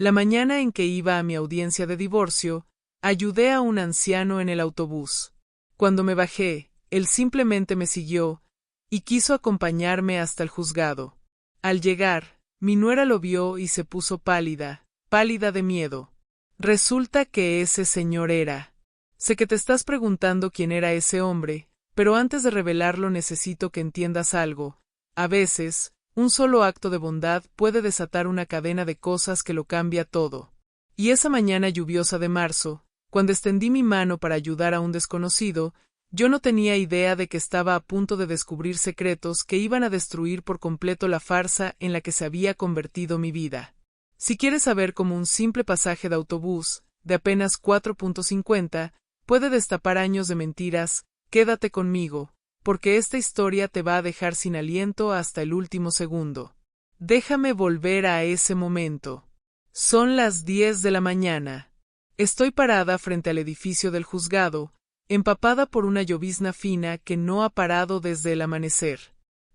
La mañana en que iba a mi audiencia de divorcio, ayudé a un anciano en el autobús. Cuando me bajé, él simplemente me siguió y quiso acompañarme hasta el juzgado. Al llegar, mi nuera lo vio y se puso pálida, pálida de miedo. Resulta que ese señor era. Sé que te estás preguntando quién era ese hombre, pero antes de revelarlo necesito que entiendas algo. A veces, un solo acto de bondad puede desatar una cadena de cosas que lo cambia todo. Y esa mañana lluviosa de marzo, cuando extendí mi mano para ayudar a un desconocido, yo no tenía idea de que estaba a punto de descubrir secretos que iban a destruir por completo la farsa en la que se había convertido mi vida. Si quieres saber cómo un simple pasaje de autobús, de apenas 4.50, puede destapar años de mentiras, quédate conmigo, porque esta historia te va a dejar sin aliento hasta el último segundo. Déjame volver a ese momento. Son las 10 de la mañana. Estoy parada frente al edificio del juzgado, empapada por una llovizna fina que no ha parado desde el amanecer.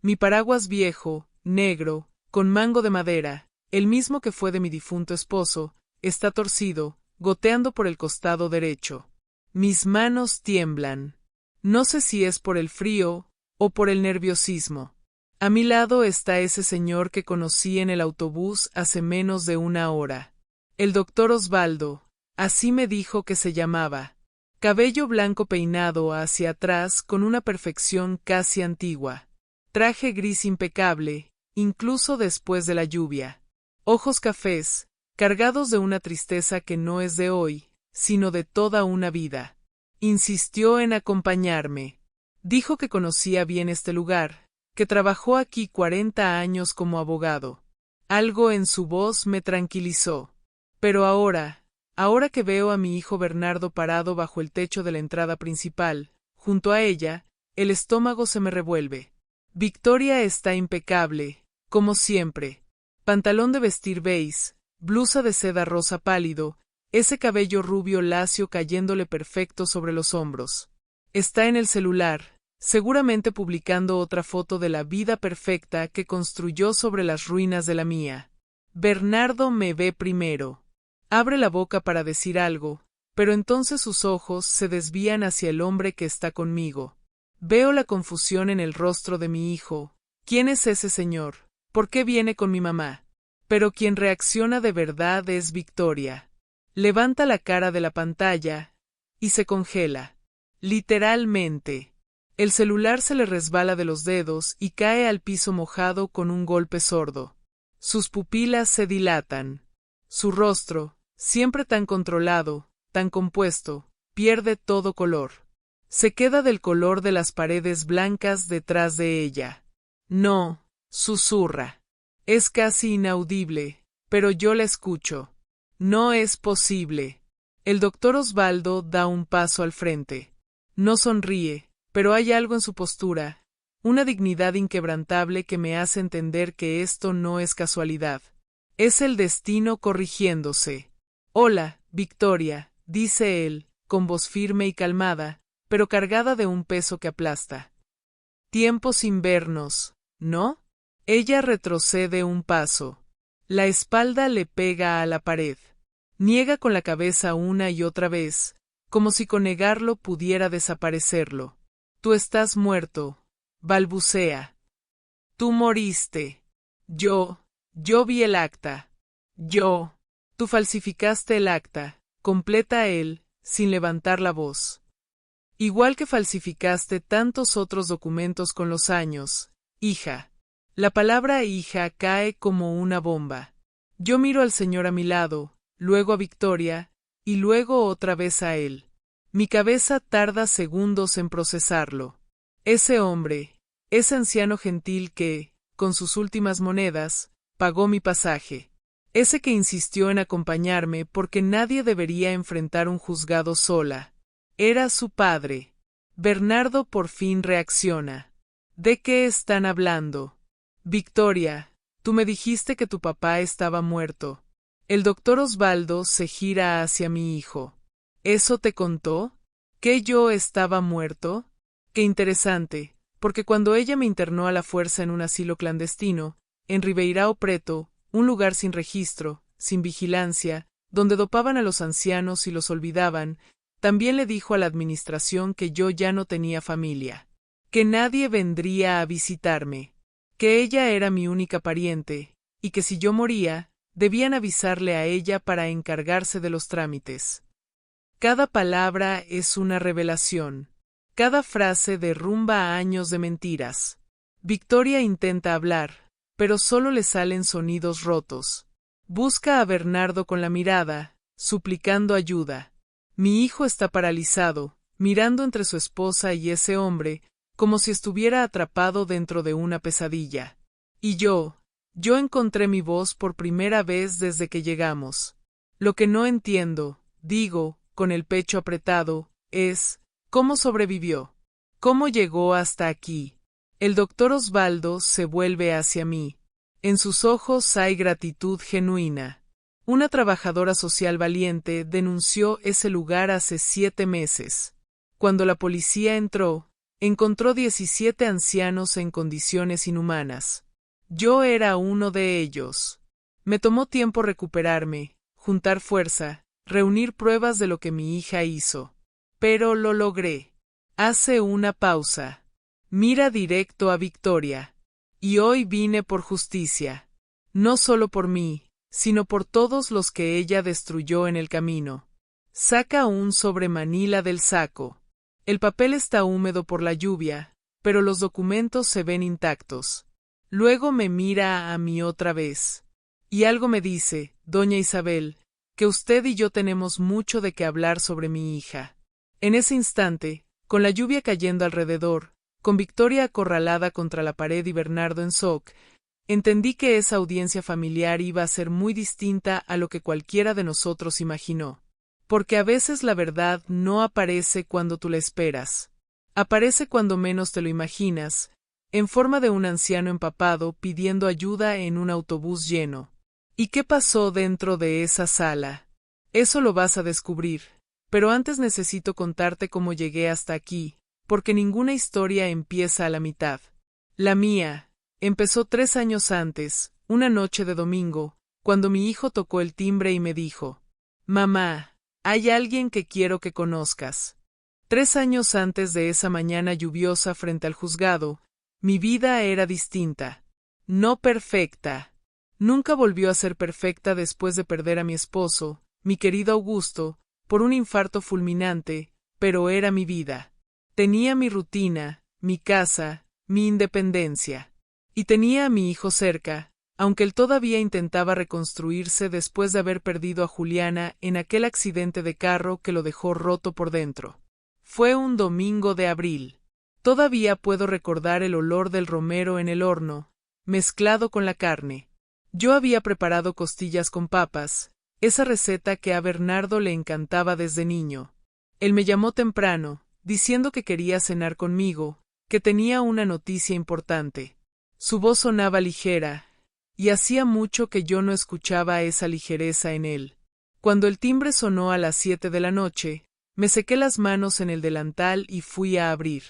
Mi paraguas viejo, negro, con mango de madera, el mismo que fue de mi difunto esposo, está torcido, goteando por el costado derecho. Mis manos tiemblan. No sé si es por el frío o por el nerviosismo. A mi lado está ese señor que conocí en el autobús hace menos de una hora. El doctor Osvaldo, así me dijo que se llamaba. Cabello blanco peinado hacia atrás con una perfección casi antigua. Traje gris impecable, incluso después de la lluvia. Ojos cafés, cargados de una tristeza que no es de hoy, sino de toda una vida. Insistió en acompañarme. Dijo que conocía bien este lugar, que trabajó aquí 40 años como abogado. Algo en su voz me tranquilizó. Pero ahora que veo a mi hijo Bernardo parado bajo el techo de la entrada principal, junto a ella, el estómago se me revuelve. Victoria está impecable, como siempre. Pantalón de vestir beige, blusa de seda rosa pálido, ese cabello rubio lacio cayéndole perfecto sobre los hombros. Está en el celular, seguramente publicando otra foto de la vida perfecta que construyó sobre las ruinas de la mía. Bernardo me ve primero. Abre la boca para decir algo, pero entonces sus ojos se desvían hacia el hombre que está conmigo. Veo la confusión en el rostro de mi hijo. ¿Quién es ese señor? ¿Por qué viene con mi mamá? Pero quien reacciona de verdad es Victoria. Levanta la cara de la pantalla y se congela. Literalmente. El celular se le resbala de los dedos y cae al piso mojado con un golpe sordo. Sus pupilas se dilatan. Su rostro, siempre tan controlado, tan compuesto, pierde todo color. Se queda del color de las paredes blancas detrás de ella. No, susurra. Es casi inaudible, pero yo la escucho. No es posible. El doctor Osvaldo da un paso al frente. No sonríe, pero hay algo en su postura, una dignidad inquebrantable que me hace entender que esto no es casualidad. Es el destino corrigiéndose. Hola, Victoria, dice él, con voz firme y calmada, pero cargada de un peso que aplasta. Tiempo sin vernos, ¿no? Ella retrocede un paso. La espalda le pega a la pared. Niega con la cabeza una y otra vez, como si con negarlo pudiera desaparecerlo. Tú estás muerto, balbucea. Tú moriste. Yo vi el acta. Tú falsificaste el acta, completa él, sin levantar la voz. Igual que falsificaste tantos otros documentos con los años, hija. La palabra hija cae como una bomba. Yo miro al señor a mi lado, luego a Victoria, y luego otra vez a él. Mi cabeza tarda segundos en procesarlo. Ese hombre, ese anciano gentil que, con sus últimas monedas, pagó mi pasaje. Ese que insistió en acompañarme porque nadie debería enfrentar un juzgado sola. Era su padre. Bernardo por fin reacciona. ¿De qué están hablando? Victoria, tú me dijiste que tu papá estaba muerto. El doctor Osvaldo se gira hacia mi hijo. ¿Eso te contó? ¿Que yo estaba muerto? Qué interesante, porque cuando ella me internó a la fuerza en un asilo clandestino, en Ribeirão Preto, un lugar sin registro, sin vigilancia, donde dopaban a los ancianos y los olvidaban, también le dijo a la administración que yo ya no tenía familia, que nadie vendría a visitarme, que ella era mi única pariente, y que si yo moría, debían avisarle a ella para encargarse de los trámites. Cada palabra es una revelación. Cada frase derrumba años de mentiras. Victoria intenta hablar, pero solo le salen sonidos rotos. Busca a Bernardo con la mirada, suplicando ayuda. Mi hijo está paralizado, mirando entre su esposa y ese hombre, como si estuviera atrapado dentro de una pesadilla. Y yo encontré mi voz por primera vez desde que llegamos. Lo que no entiendo, digo, con el pecho apretado, es, ¿cómo sobrevivió? ¿Cómo llegó hasta aquí? El doctor Osvaldo se vuelve hacia mí. En sus ojos hay gratitud genuina. Una trabajadora social valiente denunció ese lugar hace 7 meses. Cuando la policía entró, encontró 17 ancianos en condiciones inhumanas. Yo era uno de ellos. Me tomó tiempo recuperarme, juntar fuerza, reunir pruebas de lo que mi hija hizo. Pero lo logré. Hace una pausa. Mira directo a Victoria. Y hoy vine por justicia. No solo por mí, sino por todos los que ella destruyó en el camino. Saca un sobremanila del saco. El papel está húmedo por la lluvia, pero los documentos se ven intactos. Luego me mira a mí otra vez. Y algo me dice, doña Isabel, que usted y yo tenemos mucho de qué hablar sobre mi hija. En ese instante, con la lluvia cayendo alrededor, con Victoria acorralada contra la pared y Bernardo en shock, entendí que esa audiencia familiar iba a ser muy distinta a lo que cualquiera de nosotros imaginó. Porque a veces la verdad no aparece cuando tú la esperas. Aparece cuando menos te lo imaginas, en forma de un anciano empapado pidiendo ayuda en un autobús lleno. ¿Y qué pasó dentro de esa sala? Eso lo vas a descubrir, pero antes necesito contarte cómo llegué hasta aquí, porque ninguna historia empieza a la mitad. La mía empezó 3 años antes, una noche de domingo, cuando mi hijo tocó el timbre y me dijo: «Mamá, hay alguien que quiero que conozcas». 3 años antes de esa mañana lluviosa frente al juzgado, mi vida era distinta. No perfecta. Nunca volvió a ser perfecta después de perder a mi esposo, mi querido Augusto, por un infarto fulminante, pero era mi vida. Tenía mi rutina, mi casa, mi independencia. Y tenía a mi hijo cerca, aunque él todavía intentaba reconstruirse después de haber perdido a Juliana en aquel accidente de carro que lo dejó roto por dentro. Fue un domingo de abril. Todavía puedo recordar el olor del romero en el horno, mezclado con la carne. Yo había preparado costillas con papas, esa receta que a Bernardo le encantaba desde niño. Él me llamó temprano, diciendo que quería cenar conmigo, que tenía una noticia importante. Su voz sonaba ligera, y hacía mucho que yo no escuchaba esa ligereza en él. Cuando el timbre sonó a las 7 de la noche, me sequé las manos en el delantal y fui a abrir.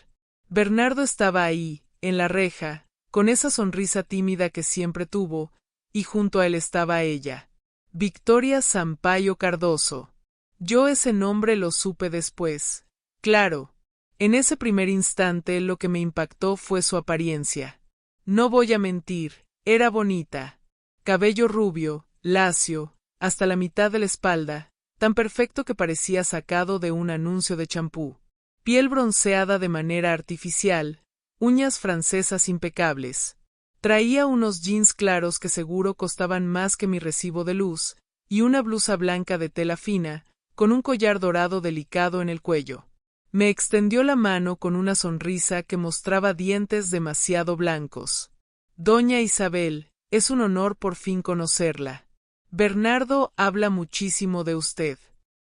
Bernardo estaba ahí, en la reja, con esa sonrisa tímida que siempre tuvo, y junto a él estaba ella. Victoria Sampaio Cardoso. Yo ese nombre lo supe después. Claro. En ese primer instante lo que me impactó fue su apariencia. No voy a mentir, era bonita. Cabello rubio, lacio, hasta la mitad de la espalda, tan perfecto que parecía sacado de un anuncio de champú. Piel bronceada de manera artificial, uñas francesas impecables. Traía unos jeans claros que seguro costaban más que mi recibo de luz, y una blusa blanca de tela fina, con un collar dorado delicado en el cuello. Me extendió la mano con una sonrisa que mostraba dientes demasiado blancos. Doña Isabel, es un honor por fin conocerla. Bernardo habla muchísimo de usted.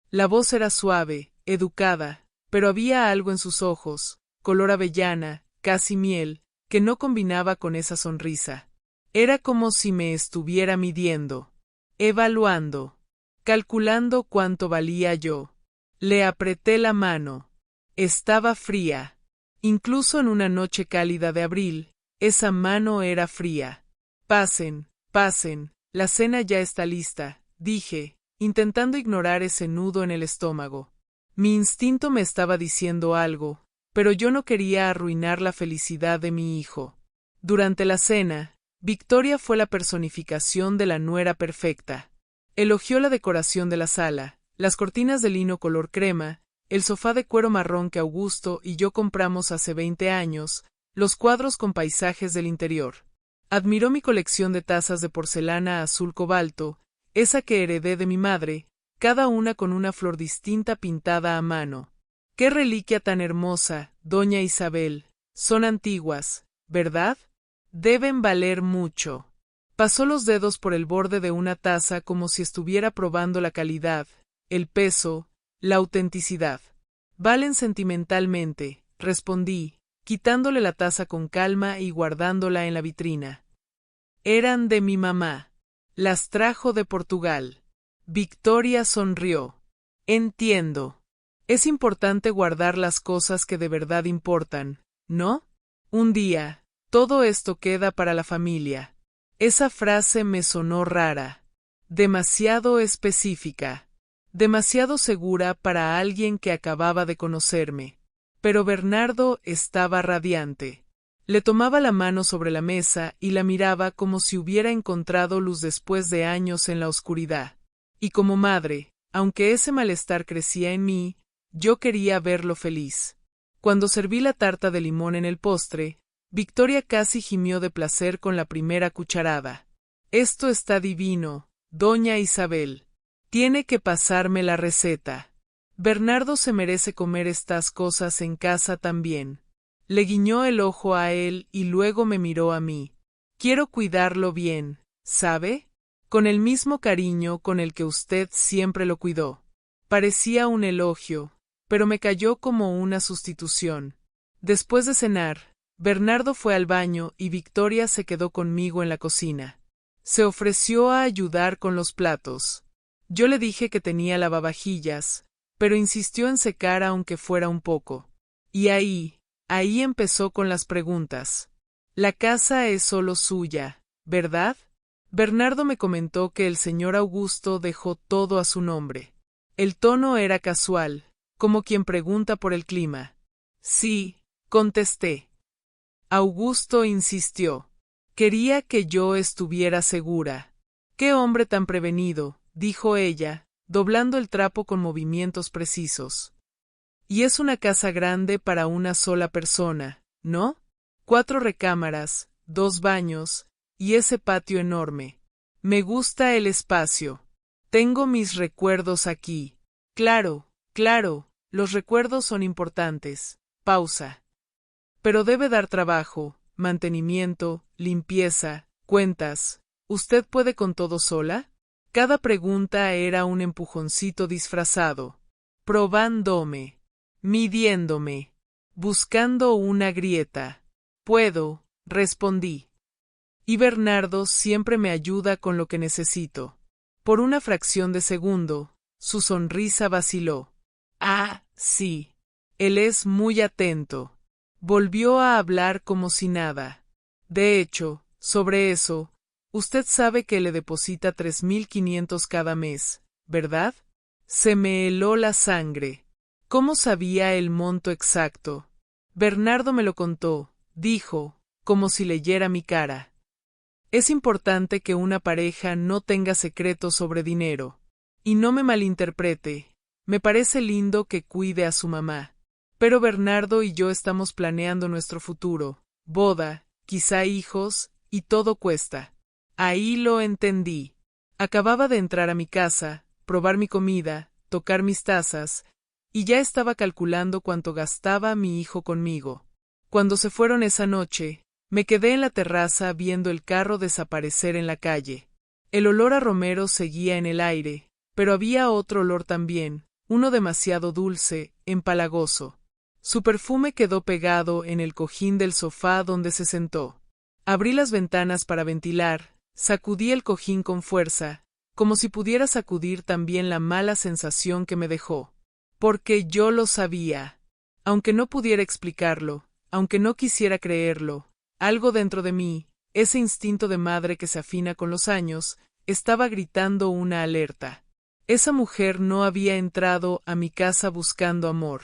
La voz era suave, educada, pero había algo en sus ojos, color avellana, casi miel, que no combinaba con esa sonrisa. Era como si me estuviera midiendo, evaluando, calculando cuánto valía yo. Le apreté la mano. Estaba fría. Incluso en una noche cálida de abril, esa mano era fría. Pasen, pasen, la cena ya está lista, dije, intentando ignorar ese nudo en el estómago. Mi instinto me estaba diciendo algo, pero yo no quería arruinar la felicidad de mi hijo. Durante la cena, Victoria fue la personificación de la nuera perfecta. Elogió la decoración de la sala, las cortinas de lino color crema, el sofá de cuero marrón que Augusto y yo compramos hace 20 años, los cuadros con paisajes del interior. Admiró mi colección de tazas de porcelana azul cobalto, esa que heredé de mi madre, cada una con una flor distinta pintada a mano. ¡Qué reliquia tan hermosa, doña Isabel! Son antiguas, ¿verdad? Deben valer mucho. Pasó los dedos por el borde de una taza como si estuviera probando la calidad, el peso, la autenticidad. Valen sentimentalmente, respondí, quitándole la taza con calma y guardándola en la vitrina. Eran de mi mamá. Las trajo de Portugal. Victoria sonrió. Entiendo. Es importante guardar las cosas que de verdad importan, ¿no? Un día, todo esto queda para la familia. Esa frase me sonó rara. Demasiado específica. Demasiado segura para alguien que acababa de conocerme. Pero Bernardo estaba radiante. Le tomaba la mano sobre la mesa y la miraba como si hubiera encontrado luz después de años en la oscuridad. Y como madre, aunque ese malestar crecía en mí, yo quería verlo feliz. Cuando serví la tarta de limón en el postre, Victoria casi gimió de placer con la primera cucharada. Esto está divino, doña Isabel. Tiene que pasarme la receta. Bernardo se merece comer estas cosas en casa también. Le guiñó el ojo a él y luego me miró a mí. Quiero cuidarlo bien, ¿sabe? Con el mismo cariño con el que usted siempre lo cuidó. Parecía un elogio, pero me cayó como una sustitución. Después de cenar, Bernardo fue al baño y Victoria se quedó conmigo en la cocina. Se ofreció a ayudar con los platos. Yo le dije que tenía lavavajillas, pero insistió en secar aunque fuera un poco. Y ahí empezó con las preguntas. La casa es solo suya, ¿verdad? Bernardo me comentó que el señor Augusto dejó todo a su nombre. El tono era casual, como quien pregunta por el clima. Sí, contesté. Augusto insistió. Quería que yo estuviera segura. ¡Qué hombre tan prevenido!, dijo ella, doblando el trapo con movimientos precisos. Y es una casa grande para una sola persona, ¿no? 4 recámaras, 2 baños, y ese patio enorme. Me gusta el espacio. Tengo mis recuerdos aquí. Claro, los recuerdos son importantes. Pausa. Pero debe dar trabajo, mantenimiento, limpieza, cuentas. ¿Usted puede con todo sola? Cada pregunta era un empujoncito disfrazado. Probándome. Midiéndome. Buscando una grieta. Puedo, respondí. Y Bernardo siempre me ayuda con lo que necesito. Por una fracción de segundo, su sonrisa vaciló. Ah, sí. Él es muy atento. Volvió a hablar como si nada. De hecho, sobre eso, usted sabe que le deposita 3.500 cada mes, ¿verdad? Se me heló la sangre. ¿Cómo sabía el monto exacto? Bernardo me lo contó, dijo, como si leyera mi cara. Es importante que una pareja no tenga secretos sobre dinero. Y no me malinterprete, me parece lindo que cuide a su mamá. Pero Bernardo y yo estamos planeando nuestro futuro, boda, quizá hijos, y todo cuesta. Ahí lo entendí. Acababa de entrar a mi casa, probar mi comida, tocar mis tazas, y ya estaba calculando cuánto gastaba mi hijo conmigo. Cuando se fueron esa noche, me quedé en la terraza viendo el carro desaparecer en la calle. El olor a romero seguía en el aire, pero había otro olor también, uno demasiado dulce, empalagoso. Su perfume quedó pegado en el cojín del sofá donde se sentó. Abrí las ventanas para ventilar, sacudí el cojín con fuerza, como si pudiera sacudir también la mala sensación que me dejó. Porque yo lo sabía. Aunque no pudiera explicarlo, aunque no quisiera creerlo, algo dentro de mí, ese instinto de madre que se afina con los años, estaba gritando una alerta. Esa mujer no había entrado a mi casa buscando amor.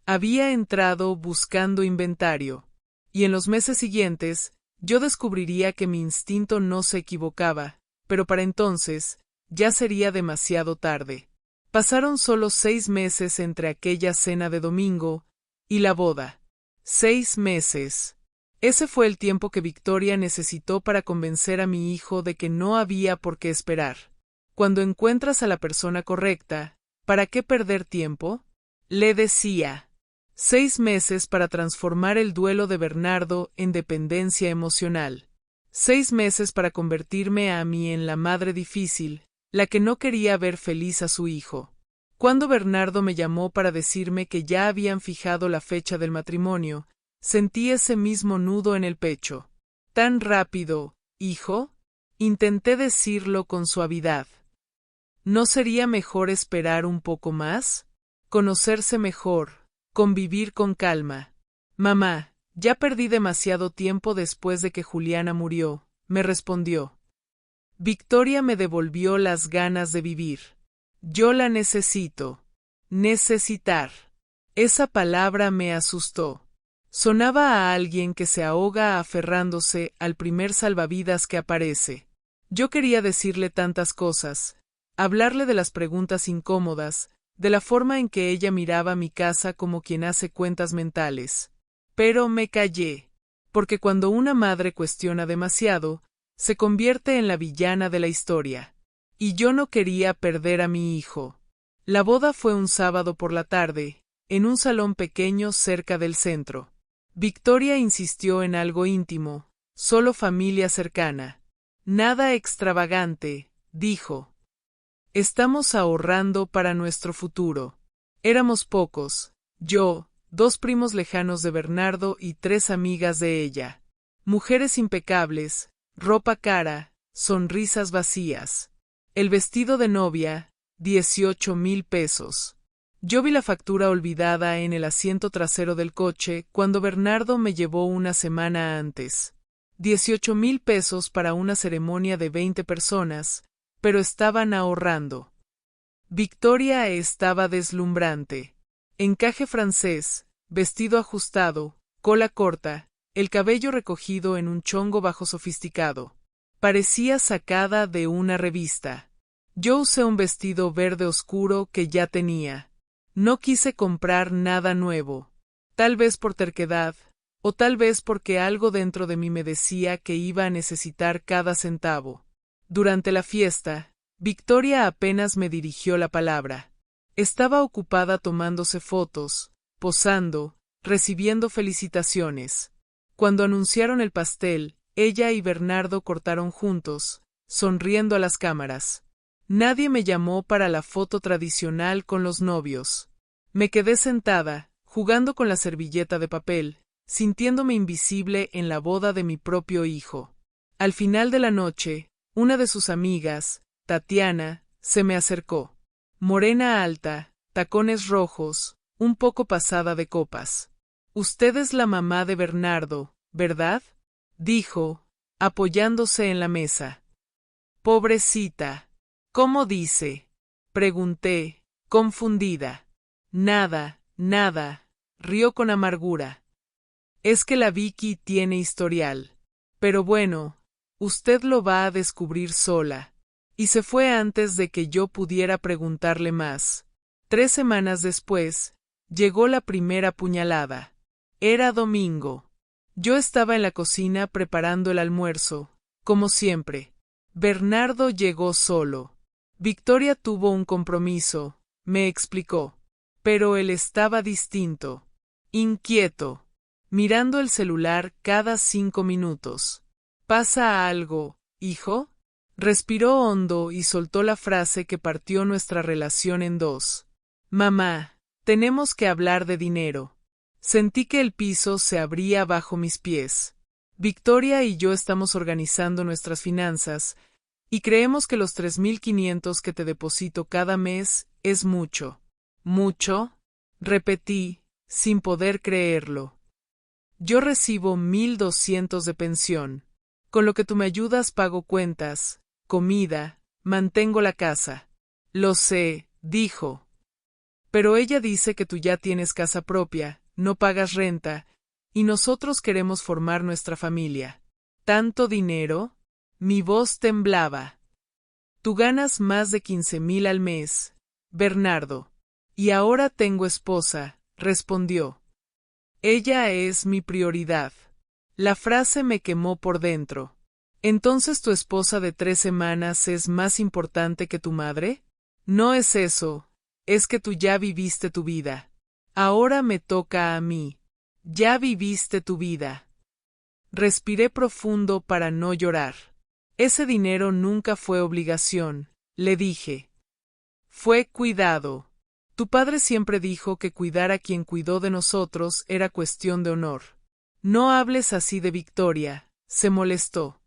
Había entrado buscando inventario. Y en los meses siguientes, yo descubriría que mi instinto no se equivocaba, pero para entonces, ya sería demasiado tarde. Pasaron solo 6 meses entre aquella cena de domingo y la boda. 6 meses. Ese fue el tiempo que Victoria necesitó para convencer a mi hijo de que no había por qué esperar. Cuando encuentras a la persona correcta, ¿para qué perder tiempo? Le decía. 6 meses para transformar el duelo de Bernardo en dependencia emocional. 6 meses para convertirme a mí en la madre difícil, la que no quería ver feliz a su hijo. Cuando Bernardo me llamó para decirme que ya habían fijado la fecha del matrimonio, sentí ese mismo nudo en el pecho. ¿Tan rápido, hijo? Intenté decirlo con suavidad. ¿No sería mejor esperar un poco más? Conocerse mejor, convivir con calma. Mamá, ya perdí demasiado tiempo después de que Juliana murió, me respondió. Victoria me devolvió las ganas de vivir. Yo la necesito. Necesitar. Esa palabra me asustó. Sonaba a alguien que se ahoga aferrándose al primer salvavidas que aparece. Yo quería decirle tantas cosas, hablarle de las preguntas incómodas, de la forma en que ella miraba mi casa como quien hace cuentas mentales. Pero me callé, porque cuando una madre cuestiona demasiado, se convierte en la villana de la historia. Y yo no quería perder a mi hijo. La boda fue un sábado por la tarde, en un salón pequeño cerca del centro. Victoria insistió en algo íntimo, solo familia cercana. Nada extravagante, dijo. Estamos ahorrando para nuestro futuro. Éramos pocos, yo, 2 primos lejanos de Bernardo y 3 amigas de ella. Mujeres impecables, ropa cara, sonrisas vacías. El vestido de novia, 18,000 pesos. Yo vi la factura olvidada en el asiento trasero del coche cuando Bernardo me llevó una semana antes. 18,000 pesos para una ceremonia de 20 personas, pero estaban ahorrando. Victoria estaba deslumbrante. Encaje francés, vestido ajustado, cola corta, el cabello recogido en un chongo bajo sofisticado. Parecía sacada de una revista. Yo usé un vestido verde oscuro que ya tenía. No quise comprar nada nuevo. Tal vez por terquedad, o tal vez porque algo dentro de mí me decía que iba a necesitar cada centavo. Durante la fiesta, Victoria apenas me dirigió la palabra. Estaba ocupada tomándose fotos, posando, recibiendo felicitaciones. Cuando anunciaron el pastel, ella y Bernardo cortaron juntos, sonriendo a las cámaras. Nadie me llamó para la foto tradicional con los novios. Me quedé sentada, jugando con la servilleta de papel, sintiéndome invisible en la boda de mi propio hijo. Al final de la noche, una de sus amigas, Tatiana, se me acercó. Morena alta, tacones rojos, un poco pasada de copas. Usted es la mamá de Bernardo, ¿verdad? Dijo, apoyándose en la mesa. Pobrecita. ¿Cómo dice? Pregunté, confundida. Nada, nada, rió con amargura. Es que la Vicky tiene historial. Pero bueno, usted lo va a descubrir sola. Y se fue antes de que yo pudiera preguntarle más. 3 semanas después, llegó la primera puñalada. Era domingo. Yo estaba en la cocina preparando el almuerzo, como siempre. Bernardo llegó solo. Victoria tuvo un compromiso, me explicó. Pero él estaba distinto. Inquieto. Mirando el celular cada 5 minutos. ¿Pasa algo, hijo? Respiró hondo y soltó la frase que partió nuestra relación en 2. Mamá, tenemos que hablar de dinero. Sentí que el piso se abría bajo mis pies. Victoria y yo estamos organizando nuestras finanzas, y creemos que los 3,500 que te deposito cada mes es mucho. ¿Mucho? Repetí, sin poder creerlo. Yo recibo 1,200 de pensión. Con lo que tú me ayudas pago cuentas, comida, mantengo la casa. Lo sé, dijo. Pero ella dice que tú ya tienes casa propia, no pagas renta, y nosotros queremos formar nuestra familia. ¿Tanto dinero? Mi voz temblaba. Tú ganas más de 15,000 al mes, Bernardo. Y ahora tengo esposa, respondió. Ella es mi prioridad. La frase me quemó por dentro. ¿Entonces tu esposa de 3 semanas es más importante que tu madre? No es eso, es que tú ya viviste tu vida. Ahora me toca a mí. Ya viviste tu vida. Respiré profundo para no llorar. Ese dinero nunca fue obligación, le dije. Fue cuidado. Tu padre siempre dijo que cuidar a quien cuidó de nosotros era cuestión de honor. No hables así de Victoria, se molestó.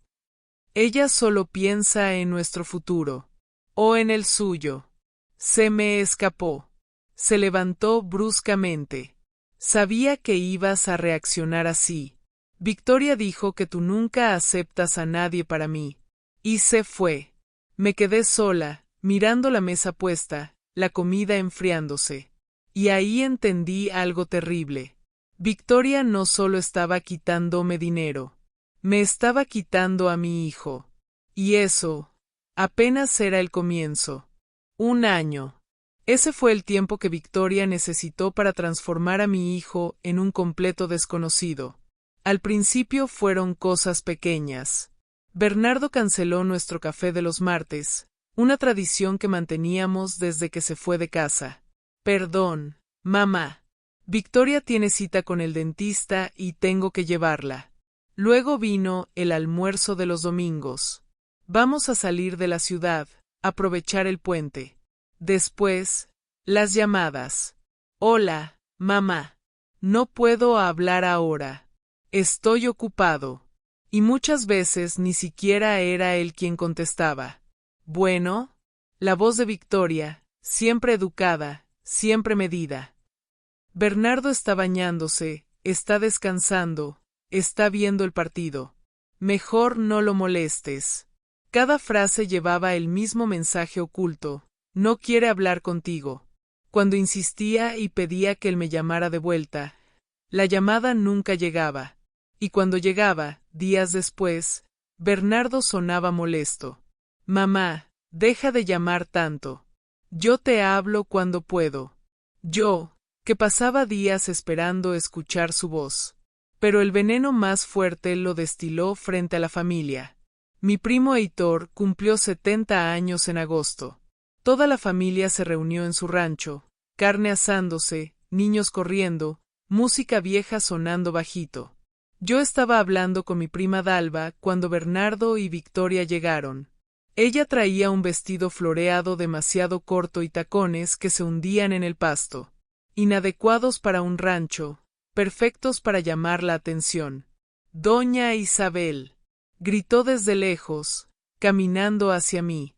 Ella solo piensa en nuestro futuro. O en el suyo. Se me escapó. Se levantó bruscamente. Sabía que ibas a reaccionar así. Victoria dijo que tú nunca aceptas a nadie para mí. Y se fue. Me quedé sola, mirando la mesa puesta, la comida enfriándose. Y ahí entendí algo terrible. Victoria no solo estaba quitándome dinero. Me estaba quitando a mi hijo. Y eso, apenas era el comienzo. 1 año. Ese fue el tiempo que Victoria necesitó para transformar a mi hijo en un completo desconocido. Al principio fueron cosas pequeñas. Bernardo canceló nuestro café de los martes, una tradición que manteníamos desde que se fue de casa. Perdón, mamá. Victoria tiene cita con el dentista y tengo que llevarla. Luego vino el almuerzo de los domingos. Vamos a salir de la ciudad, aprovechar el puente. Después, las llamadas. Hola, mamá. No puedo hablar ahora. Estoy ocupado. Y muchas veces ni siquiera era él quien contestaba. Bueno, la voz de Victoria, siempre educada, siempre medida. Bernardo está bañándose, está descansando, está viendo el partido. Mejor no lo molestes. Cada frase llevaba el mismo mensaje oculto. No quiere hablar contigo. Cuando insistía y pedía que él me llamara de vuelta, la llamada nunca llegaba. Y cuando llegaba, días después, Bernardo sonaba molesto. Mamá, deja de llamar tanto. Yo te hablo cuando puedo. Yo, que pasaba días esperando escuchar su voz. Pero el veneno más fuerte lo destiló frente a la familia. Mi primo Heitor cumplió 70 años en agosto. Toda la familia se reunió en su rancho, carne asándose, niños corriendo, música vieja sonando bajito. Yo estaba hablando con mi prima Dalva cuando Bernardo y Victoria llegaron. Ella traía un vestido floreado demasiado corto y tacones que se hundían en el pasto. Inadecuados para un rancho, perfectos para llamar la atención. Doña Isabel, gritó desde lejos, caminando hacia mí.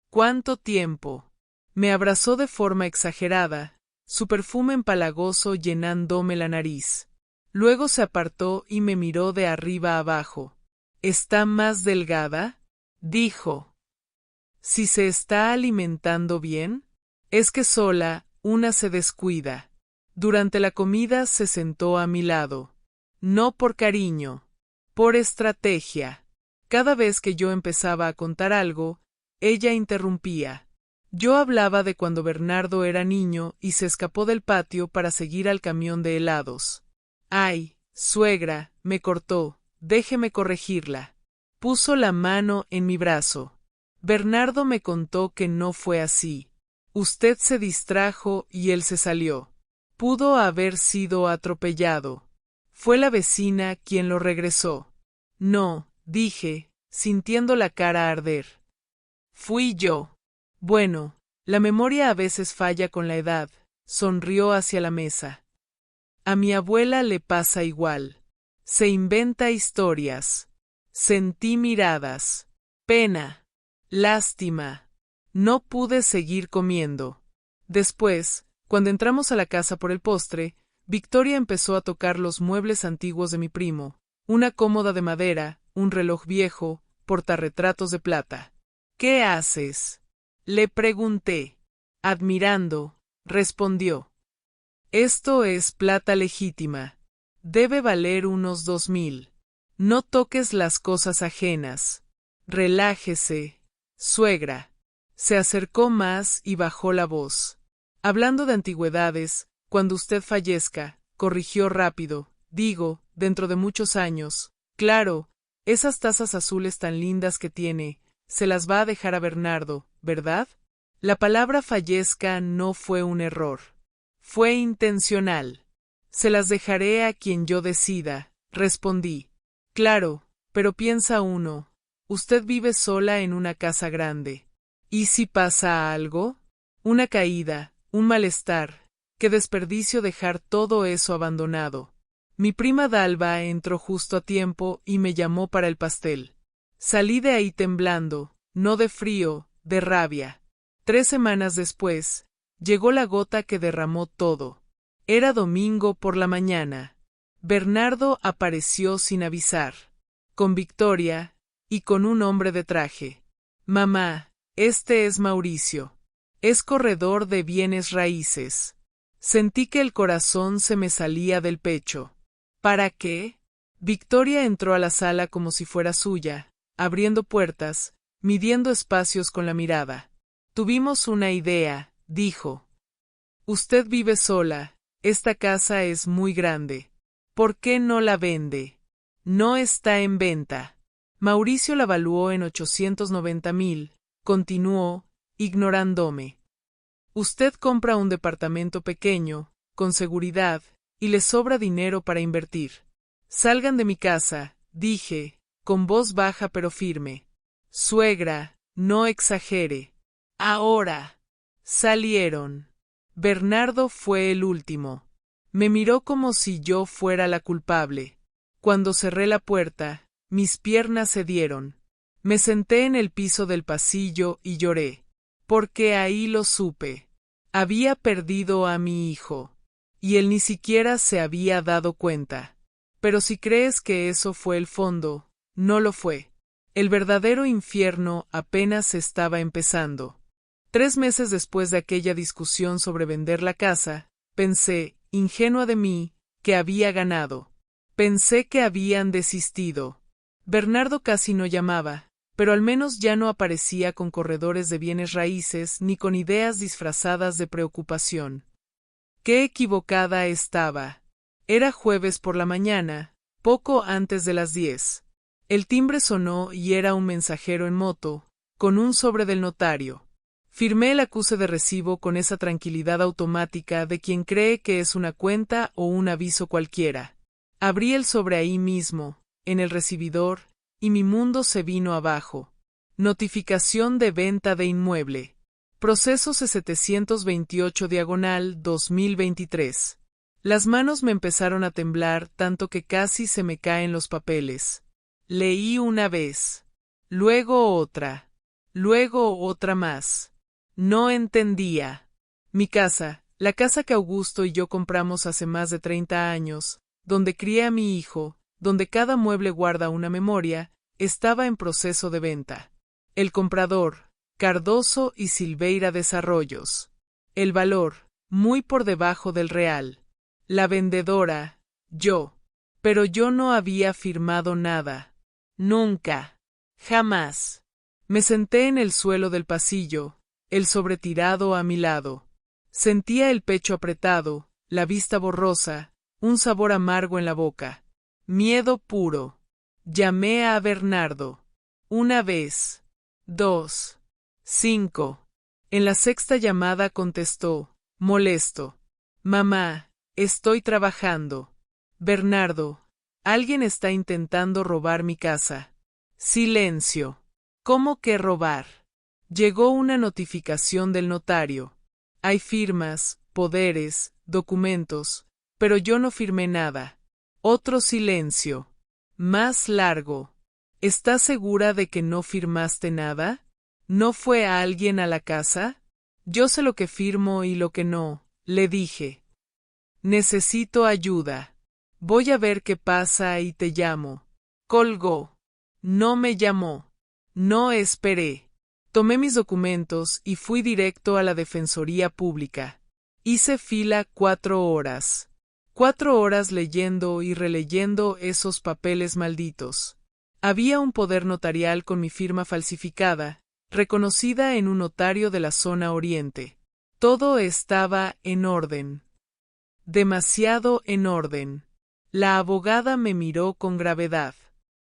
¿Cuánto tiempo? Me abrazó de forma exagerada, su perfume empalagoso llenándome la nariz. Luego se apartó y me miró de arriba abajo. ¿Está más delgada?, dijo. ¿Si se está alimentando bien? Es que sola, una se descuida. Durante la comida se sentó a mi lado. No por cariño, por estrategia. Cada vez que yo empezaba a contar algo, ella interrumpía. Yo hablaba de cuando Bernardo era niño y se escapó del patio para seguir al camión de helados. Ay, suegra, me cortó, déjeme corregirla. Puso la mano en mi brazo. Bernardo me contó que no fue así. Usted se distrajo y él se salió. Pudo haber sido atropellado. Fue la vecina quien lo regresó. No, dije, sintiendo la cara arder. Fui yo. Bueno, la memoria a veces falla con la edad, sonrió hacia la mesa. A mi abuela le pasa igual. Se inventa historias. Sentí miradas. Pena. Lástima. No pude seguir comiendo. Después, cuando entramos a la casa por el postre, Victoria empezó a tocar los muebles antiguos de mi primo, una cómoda de madera, un reloj viejo, portarretratos de plata. ¿Qué haces? Le pregunté. Admirando, respondió. Esto es plata legítima. Debe valer unos 2000. No toques las cosas ajenas. Relájese, suegra. Se acercó más y bajó la voz. Hablando de antigüedades, cuando usted fallezca, corrigió rápido, digo, dentro de muchos años. Claro, esas tazas azules tan lindas que tiene, se las va a dejar a Bernardo, ¿verdad? La palabra fallezca no fue un error. Fue intencional. Se las dejaré a quien yo decida, respondí. Claro, pero piensa uno. Usted vive sola en una casa grande. ¿Y si pasa algo? Una caída, un malestar. Qué desperdicio dejar todo eso abandonado. Mi prima Dalva entró justo a tiempo y me llamó para el pastel. Salí de ahí temblando, no de frío, de rabia. 3 semanas después, llegó la gota que derramó todo. Era domingo por la mañana. Bernardo apareció sin avisar. Con Victoria, y con un hombre de traje. Mamá, este es Mauricio. Es corredor de bienes raíces. Sentí que el corazón se me salía del pecho. ¿Para qué? Victoria entró a la sala como si fuera suya, abriendo puertas, midiendo espacios con la mirada. Tuvimos una idea, dijo. Usted vive sola, esta casa es muy grande. ¿Por qué no la vende? No está en venta. Mauricio la valuó en 890,000, continuó, ignorándome. Usted compra un departamento pequeño, con seguridad, y le sobra dinero para invertir. Salgan de mi casa, dije, con voz baja pero firme. Suegra, no exagere. Ahora. Salieron. Bernardo fue el último. Me miró como si yo fuera la culpable. Cuando cerré la puerta, mis piernas cedieron. Me senté en el piso del pasillo y lloré. Porque ahí lo supe. Había perdido a mi hijo. Y él ni siquiera se había dado cuenta. Pero si crees que eso fue el fondo, no lo fue. El verdadero infierno apenas estaba empezando. 3 meses después de aquella discusión sobre vender la casa, pensé, ingenua de mí, que había ganado. Pensé que habían desistido. Bernardo casi no llamaba, pero al menos ya no aparecía con corredores de bienes raíces ni con ideas disfrazadas de preocupación. Qué equivocada estaba. Era jueves por la mañana, poco antes de las 10. El timbre sonó y era un mensajero en moto, con un sobre del notario. Firmé el acuse de recibo con esa tranquilidad automática de quien cree que es una cuenta o un aviso cualquiera. Abrí el sobre ahí mismo, en el recibidor, y mi mundo se vino abajo. Notificación de venta de inmueble. Proceso C728/2023. Las manos me empezaron a temblar tanto que casi se me caen los papeles. Leí una vez. Luego otra. Luego otra más. No entendía. Mi casa, la casa que Augusto y yo compramos hace más de 30 años, donde crié a mi hijo, donde cada mueble guarda una memoria, estaba en proceso de venta. El comprador, Cardoso y Silveira Desarrollos. El valor, muy por debajo del real. La vendedora, yo. Pero yo no había firmado nada. Nunca. Jamás. Me senté en el suelo del pasillo, el sobre tirado a mi lado. Sentía el pecho apretado, la vista borrosa, un sabor amargo en la boca. Miedo puro. Llamé a Bernardo. 1 vez. 2. 5. En la 6ª llamada contestó, molesto. Mamá, estoy trabajando. Bernardo, alguien está intentando robar mi casa. Silencio. ¿Cómo que robar? Llegó una notificación del notario. Hay firmas, poderes, documentos, pero yo no firmé nada. Otro silencio. Más largo. ¿Estás segura de que no firmaste nada? ¿No fue alguien a la casa? Yo sé lo que firmo y lo que no, le dije. Necesito ayuda. Voy a ver qué pasa y te llamo. Colgó. No me llamó. No esperé. Tomé mis documentos y fui directo a la Defensoría Pública. Hice fila 4 horas. 4 horas leyendo y releyendo esos papeles malditos. Había un poder notarial con mi firma falsificada, reconocida en un notario de la zona oriente. Todo estaba en orden. Demasiado en orden. La abogada me miró con gravedad.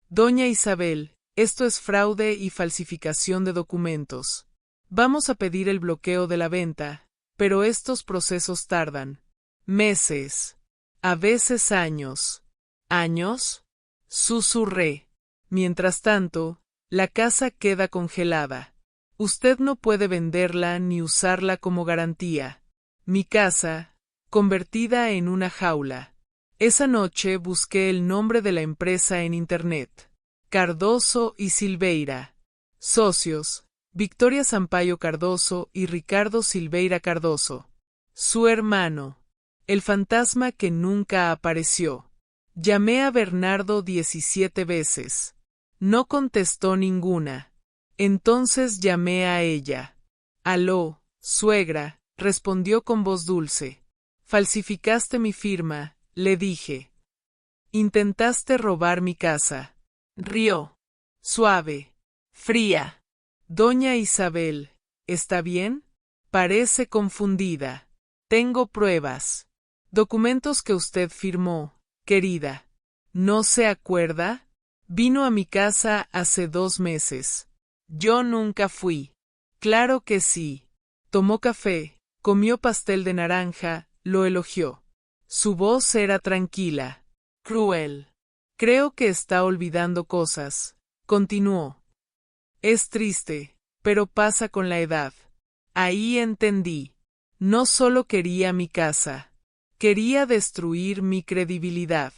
Doña Isabel, esto es fraude y falsificación de documentos. Vamos a pedir el bloqueo de la venta, pero estos procesos tardan meses, a veces años. ¿Años? Susurré. Mientras tanto, la casa queda congelada. Usted no puede venderla ni usarla como garantía. Mi casa, convertida en una jaula. Esa noche busqué el nombre de la empresa en Internet. Cardoso y Silveira. Socios, Victoria Sampaio Cardoso y Ricardo Silveira Cardoso. Su hermano. El fantasma que nunca apareció. Llamé a Bernardo 17 veces. No contestó ninguna. Entonces llamé a ella. Aló, suegra, respondió con voz dulce. Falsificaste mi firma, le dije. Intentaste robar mi casa. Rió. Suave. Fría. Doña Isabel, ¿está bien? Parece confundida. Tengo pruebas. Documentos que usted firmó, querida. ¿No se acuerda? Vino a mi casa hace 2 meses. Yo nunca fui. Claro que sí. Tomó café, comió pastel de naranja, lo elogió. Su voz era tranquila. Cruel. Creo que está olvidando cosas. Continuó. Es triste, pero pasa con la edad. Ahí entendí. No solo quería mi casa. Quería destruir mi credibilidad.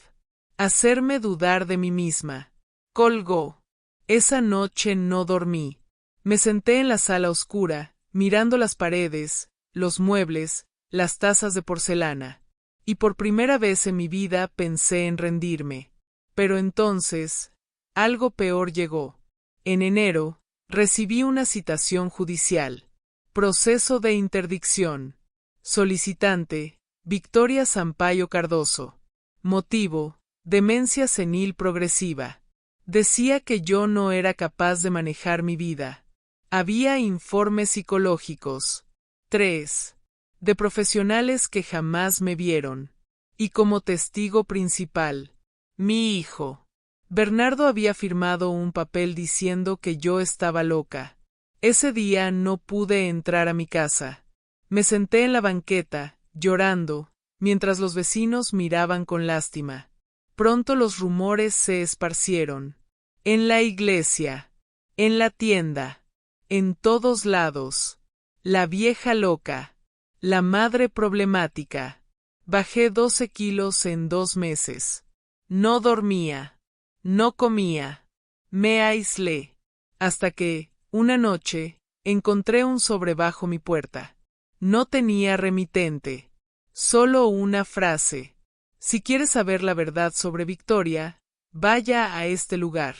Hacerme dudar de mí misma. Colgó. Esa noche no dormí. Me senté en la sala oscura, mirando las paredes, los muebles, las tazas de porcelana. Y por primera vez en mi vida pensé en rendirme. Pero entonces, algo peor llegó. En enero, recibí una citación judicial. Proceso de interdicción. Solicitante, Victoria Sampaio Cardoso. Motivo, demencia senil progresiva. Decía que yo no era capaz de manejar mi vida. Había informes psicológicos. 3. De profesionales que jamás me vieron. Y como testigo principal, mi hijo. Bernardo había firmado un papel diciendo que yo estaba loca. Ese día no pude entrar a mi casa. Me senté en la banqueta, llorando, mientras los vecinos miraban con lástima. Pronto los rumores se esparcieron. En la iglesia, en la tienda, en todos lados. La vieja loca, la madre problemática. Bajé 12 kilos en 2 meses. No dormía, no comía. Me aislé. Hasta que, una noche, encontré un sobre bajo mi puerta. No tenía remitente. Solo una frase. Si quieres saber la verdad sobre Victoria, vaya a este lugar.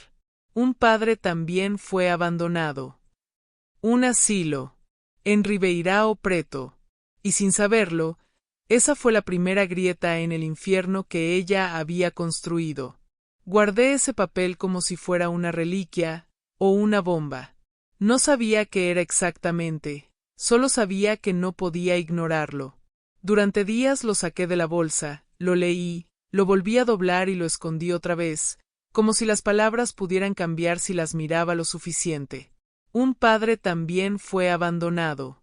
Un padre también fue abandonado. Un asilo. En Ribeirão Preto. Y sin saberlo, esa fue la primera grieta en el infierno que ella había construido. Guardé ese papel como si fuera una reliquia o una bomba. No sabía qué era exactamente, solo sabía que no podía ignorarlo. Durante días lo saqué de la bolsa, lo leí, lo volví a doblar y lo escondí otra vez, como si las palabras pudieran cambiar si las miraba lo suficiente. Un padre también fue abandonado.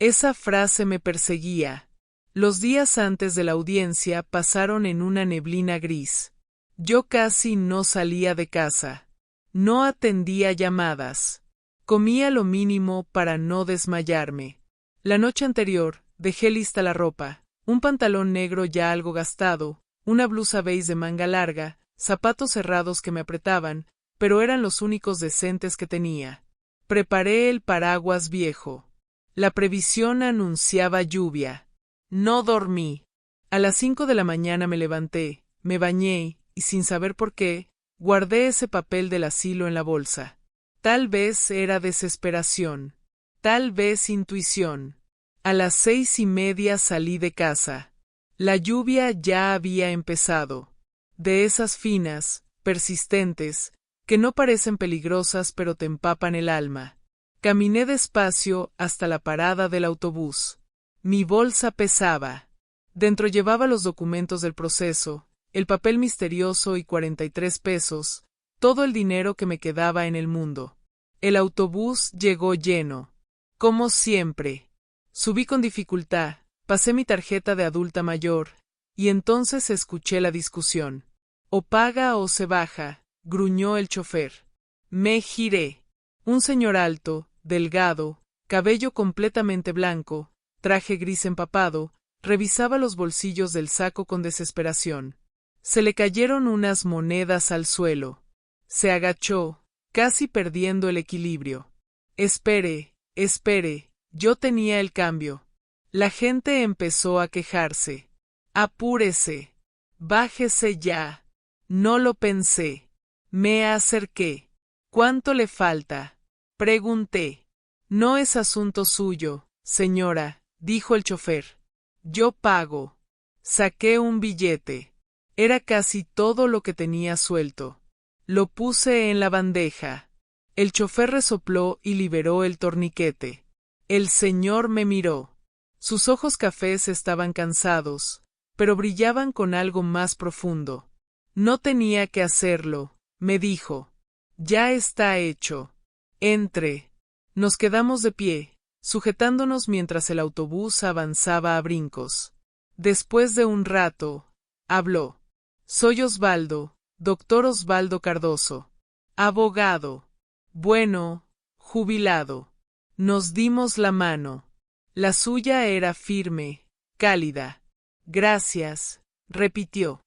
Esa frase me perseguía. Los días antes de la audiencia pasaron en una neblina gris. Yo casi no salía de casa. No atendía llamadas. Comía lo mínimo para no desmayarme. La noche anterior, dejé lista la ropa, un pantalón negro ya algo gastado, una blusa beige de manga larga, zapatos cerrados que me apretaban, pero eran los únicos decentes que tenía. Preparé el paraguas viejo. La previsión anunciaba lluvia. No dormí. A las 5 de la mañana me levanté, me bañé, y sin saber por qué, guardé ese papel del asilo en la bolsa. Tal vez era desesperación. Tal vez intuición. A las 6:30 salí de casa. La lluvia ya había empezado. De esas finas, persistentes, que no parecen peligrosas pero te empapan el alma. Caminé despacio hasta la parada del autobús. Mi bolsa pesaba. Dentro llevaba los documentos del proceso, el papel misterioso y 43 pesos, todo el dinero que me quedaba en el mundo. El autobús llegó lleno. Como siempre. Subí con dificultad, pasé mi tarjeta de adulta mayor, y entonces escuché la discusión. O paga o se baja, gruñó el chofer. Me giré. Un señor alto, delgado, cabello completamente blanco, traje gris empapado, revisaba los bolsillos del saco con desesperación. Se le cayeron unas monedas al suelo. Se agachó, casi perdiendo el equilibrio. Espere, espere, yo tenía el cambio. La gente empezó a quejarse. Apúrese. Bájese ya. No lo pensé. Me acerqué. ¿Cuánto le falta? Pregunté. No es asunto suyo, señora, dijo el chofer. Yo pago. Saqué un billete. Era casi todo lo que tenía suelto. Lo puse en la bandeja. El chofer resopló y liberó el torniquete. El señor me miró. Sus ojos cafés estaban cansados, pero brillaban con algo más profundo. No tenía que hacerlo, me dijo. Ya está hecho. Entre. Nos quedamos de pie, sujetándonos mientras el autobús avanzaba a brincos. Después de un rato, habló. Soy Osvaldo, doctor Osvaldo Cardoso. Abogado. Bueno, jubilado. Nos dimos la mano. La suya era firme, cálida. Gracias, repitió.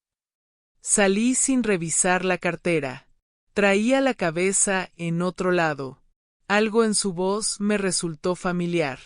Salí sin revisar la cartera. Traía la cabeza en otro lado. Algo en su voz me resultó familiar.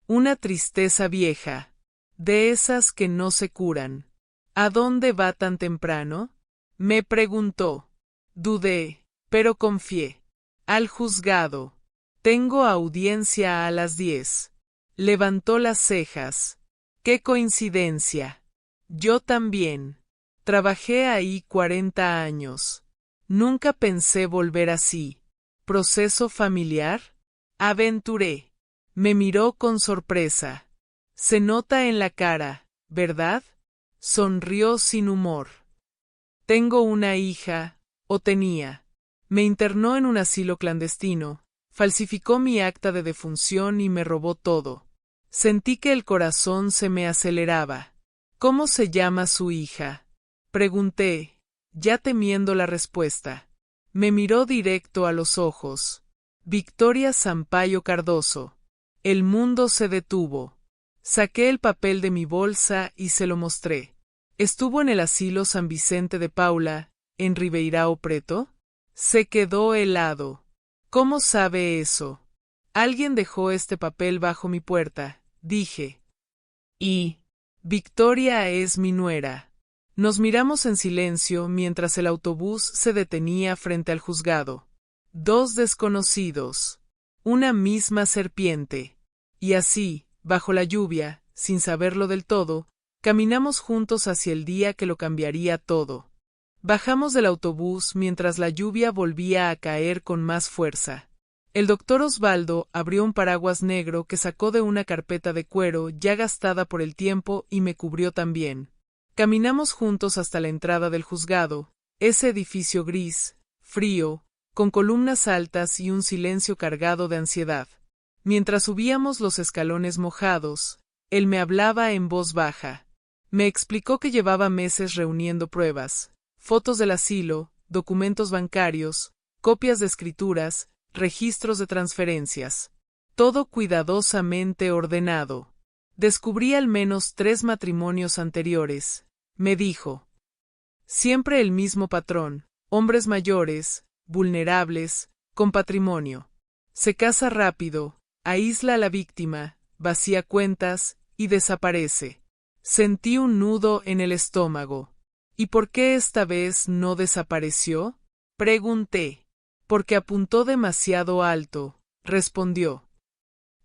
Una tristeza vieja. De esas que no se curan. ¿A dónde va tan temprano? Me preguntó. Dudé, pero confié. Al juzgado. Tengo audiencia a las 10. Levantó las cejas. ¡Qué coincidencia! Yo también. Trabajé ahí 40 años. Nunca pensé volver así. ¿Proceso familiar? Aventuré. Me miró con sorpresa. Se nota en la cara, ¿verdad? Sonrió sin humor. Tengo una hija, o tenía. Me internó en un asilo clandestino, falsificó mi acta de defunción y me robó todo. Sentí que el corazón se me aceleraba. ¿Cómo se llama su hija? Pregunté, ya temiendo la respuesta. Me miró directo a los ojos. Victoria Sampaio Cardoso. El mundo se detuvo. Saqué el papel de mi bolsa y se lo mostré. ¿Estuvo en el asilo San Vicente de Paula, en Ribeirão Preto? Se quedó helado. ¿Cómo sabe eso? Alguien dejó este papel bajo mi puerta, dije. Y Victoria es mi nuera. Nos miramos en silencio mientras el autobús se detenía frente al juzgado. Dos desconocidos. Una misma serpiente. Y así, bajo la lluvia, sin saberlo del todo, caminamos juntos hacia el día que lo cambiaría todo. Bajamos del autobús mientras la lluvia volvía a caer con más fuerza. El doctor Osvaldo abrió un paraguas negro que sacó de una carpeta de cuero ya gastada por el tiempo y me cubrió también. Caminamos juntos hasta la entrada del juzgado, ese edificio gris, frío, con columnas altas y un silencio cargado de ansiedad. Mientras subíamos los escalones mojados, él me hablaba en voz baja. Me explicó que llevaba meses reuniendo pruebas, fotos del asilo, documentos bancarios, copias de escrituras, registros de transferencias. Todo cuidadosamente ordenado. Descubrí al menos 3 matrimonios anteriores, me dijo. Siempre el mismo patrón, hombres mayores, vulnerables, con patrimonio. Se casa rápido, aísla a la víctima, vacía cuentas y desaparece. Sentí un nudo en el estómago. ¿Y por qué esta vez no desapareció? Pregunté. Porque apuntó demasiado alto, respondió.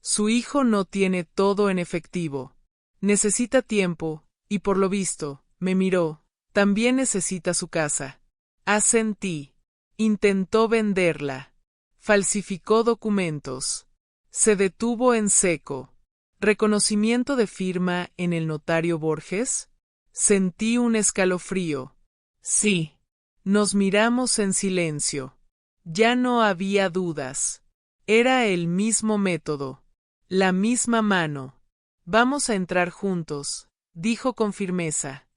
Su hijo no tiene todo en efectivo. Necesita tiempo, y por lo visto, me miró, también necesita su casa. Asentí. Intentó venderla. Falsificó documentos. Se detuvo en seco. ¿Reconocimiento de firma en el notario Borges? Sentí un escalofrío. Sí. Nos miramos en silencio. Ya no había dudas. Era el mismo método. La misma mano. Vamos a entrar juntos, dijo con firmeza.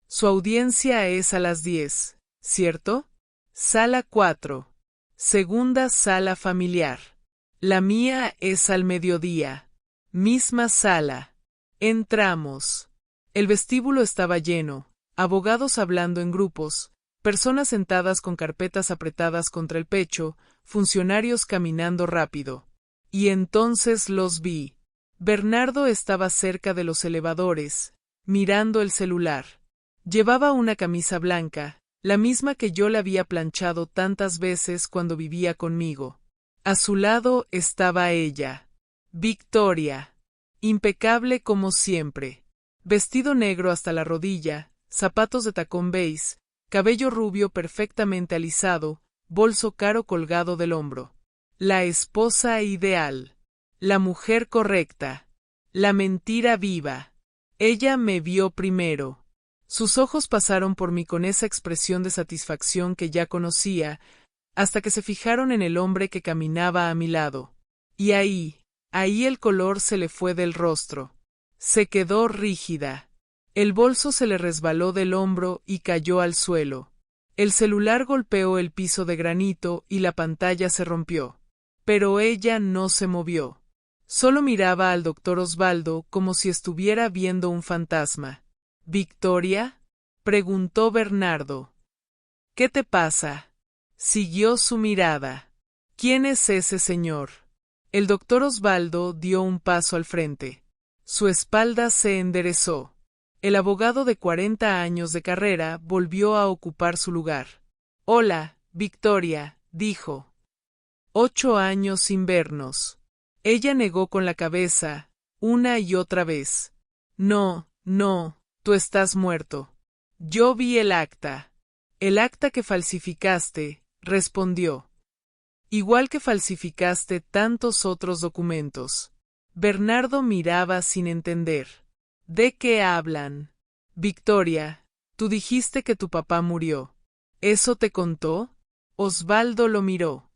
Su audiencia es a las 10, ¿cierto? Sala 4. Segunda sala familiar. La mía es al mediodía. Misma sala. Entramos. El vestíbulo estaba lleno, abogados hablando en grupos, personas sentadas con carpetas apretadas contra el pecho, funcionarios caminando rápido. Y entonces los vi. Bernardo estaba cerca de los elevadores, mirando el celular. Llevaba una camisa blanca, la misma que yo le había planchado tantas veces cuando vivía conmigo. A su lado estaba ella, Victoria, impecable como siempre. Vestido negro hasta la rodilla, zapatos de tacón beige, cabello rubio perfectamente alisado, bolso caro colgado del hombro. La esposa ideal. La mujer correcta. La mentira viva. Ella me vio primero. Sus ojos pasaron por mí con esa expresión de satisfacción que ya conocía, hasta que se fijaron en el hombre que caminaba a mi lado. Y ahí el color se le fue del rostro. Se quedó rígida. El bolso se le resbaló del hombro y cayó al suelo. El celular golpeó el piso de granito y la pantalla se rompió. Pero ella no se movió. Solo miraba al doctor Osvaldo como si estuviera viendo un fantasma. ¿Victoria? Preguntó Bernardo. ¿Qué te pasa? Siguió su mirada. ¿Quién es ese señor? El doctor Osvaldo dio un paso al frente. Su espalda se enderezó. El abogado de 40 años de carrera volvió a ocupar su lugar. Hola, Victoria, dijo. 8 años sin vernos. Ella negó con la cabeza, una y otra vez. No, tú estás muerto. Yo vi el acta. El acta que falsificaste, respondió. Igual que falsificaste tantos otros documentos. Bernardo miraba sin entender. ¿De qué hablan? Victoria, tú dijiste que tu papá murió. ¿Eso te contó? Osvaldo lo miró.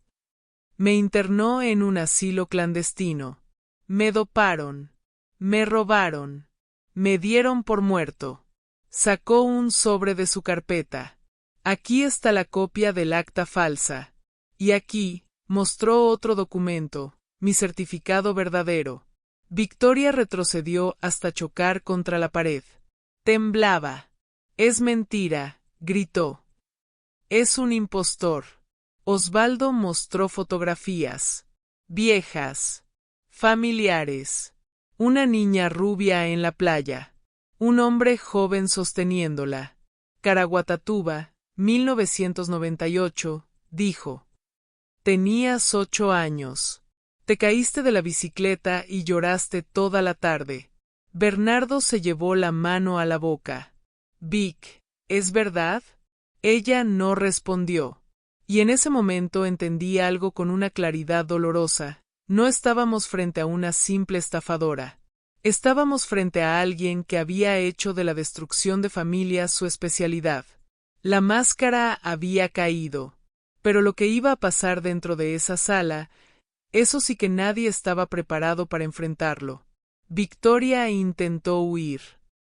Me internó en un asilo clandestino. Me doparon. Me robaron. Me dieron por muerto. Sacó un sobre de su carpeta. Aquí está la copia del acta falsa. Y aquí, mostró otro documento, mi certificado verdadero. Victoria retrocedió hasta chocar contra la pared. Temblaba. Es mentira, gritó. Es un impostor. Osvaldo mostró fotografías. Viejas. Familiares. Una niña rubia en la playa. Un hombre joven sosteniéndola. Caraguatatuba, 1998, dijo. Tenías 8 años. Te caíste de la bicicleta y lloraste toda la tarde. Bernardo se llevó la mano a la boca. Vic, ¿es verdad? Ella no respondió. Y en ese momento entendí algo con una claridad dolorosa. No estábamos frente a una simple estafadora. Estábamos frente a alguien que había hecho de la destrucción de familias su especialidad. La máscara había caído. Pero lo que iba a pasar dentro de esa sala, eso sí que nadie estaba preparado para enfrentarlo. Victoria intentó huir.